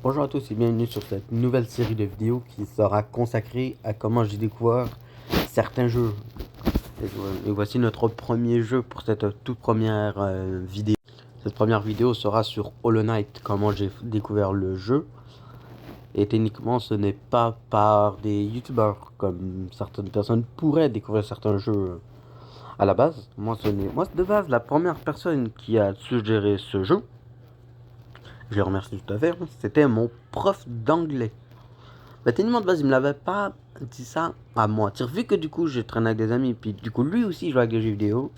Bonjour à tous et bienvenue sur cette nouvelle série de vidéos qui sera consacrée à comment j'ai découvert certains jeux. Et voici notre premier jeu pour cette toute première vidéo. Cette première vidéo sera sur Hollow Knight, comment j'ai découvert le jeu. Et techniquement ce n'est pas par des youtubeurs comme certaines personnes pourraient découvrir certains jeux à la base. Moi de base la première personne qui a suggéré ce jeu, je les remercie tout à fait, c'était mon prof d'anglais. Bah techniquement de base il me l'avait pas dit ça à moi. Vu que du coup je traînais avec des amis, puis du coup lui aussi il jouait avec des jeux vidéo.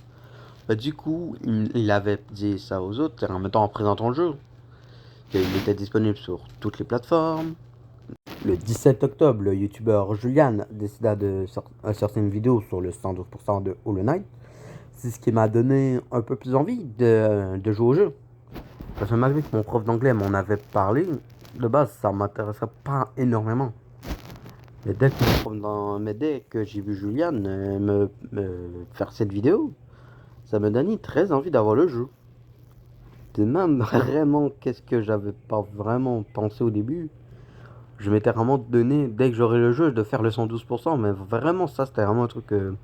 Bah du coup il avait dit ça aux autres en mettant en présentant le jeu. Il était disponible sur toutes les plateformes. Le 17 octobre, le youtubeur Julian décida de sortir une vidéo sur le 112% de Hollow Knight. C'est ce qui m'a donné un peu plus envie de jouer au jeu. Parce que malgré que mon prof d'anglais m'en avait parlé, de base ça m'intéressait pas énormément. Mais dès que j'ai vu Julian me faire cette vidéo, ça me donnait très envie d'avoir le jeu. C'est même vraiment qu'est-ce que j'avais pas vraiment pensé au début. Je m'étais vraiment donné, dès que j'aurais le jeu, de faire le 112%, mais vraiment ça c'était vraiment un truc que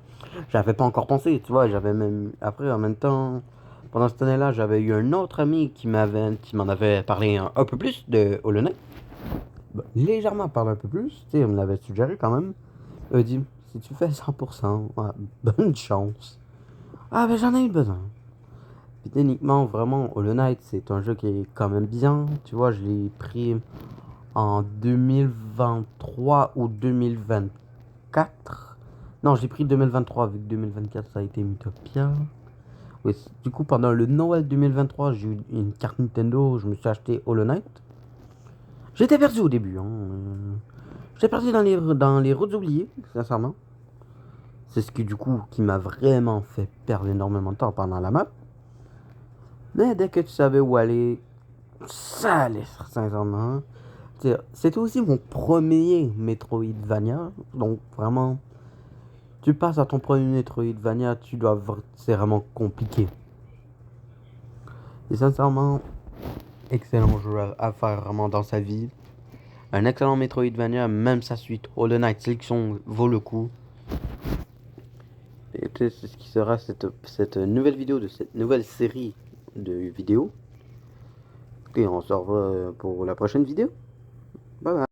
j'avais pas encore pensé, tu vois. J'avais même, après en même temps, pendant cette année-là, j'avais eu un autre ami qui m'en avait parlé un peu plus de Hollow Knight. Bah, légèrement parlé un peu plus, tu sais, on me l'avait suggéré quand même. Dit, si tu fais 100%, ouais, bonne chance. Ah ben j'en ai eu besoin. Puis techniquement, vraiment, Hollow Knight, c'est un jeu qui est quand même bien. Tu vois, je l'ai pris en 2023 ou 2024. Non, j'ai pris 2023, vu que 2024, ça a été Utopia. Oui, du coup, pendant le Noël 2023, j'ai eu une carte Nintendo, je me suis acheté Hollow Knight. J'étais perdu au début, hein. J'étais perdu dans les routes oubliées, sincèrement. C'est ce qui, du coup, qui m'a vraiment fait perdre énormément de temps pendant la map. Mais dès que tu savais où aller, ça allait, sincèrement. C'était aussi mon premier Metroidvania. Donc, vraiment, tu passes à ton premier Metroidvania, c'est vraiment compliqué. Et sincèrement, excellent jeu à faire vraiment dans sa vie. Un excellent Metroidvania, même sa suite Hollow Knight Selection vaut le coup. Et c'est ce qui sera cette nouvelle vidéo de cette nouvelle série de vidéos. Et on se revoit pour la prochaine vidéo. Bye bye.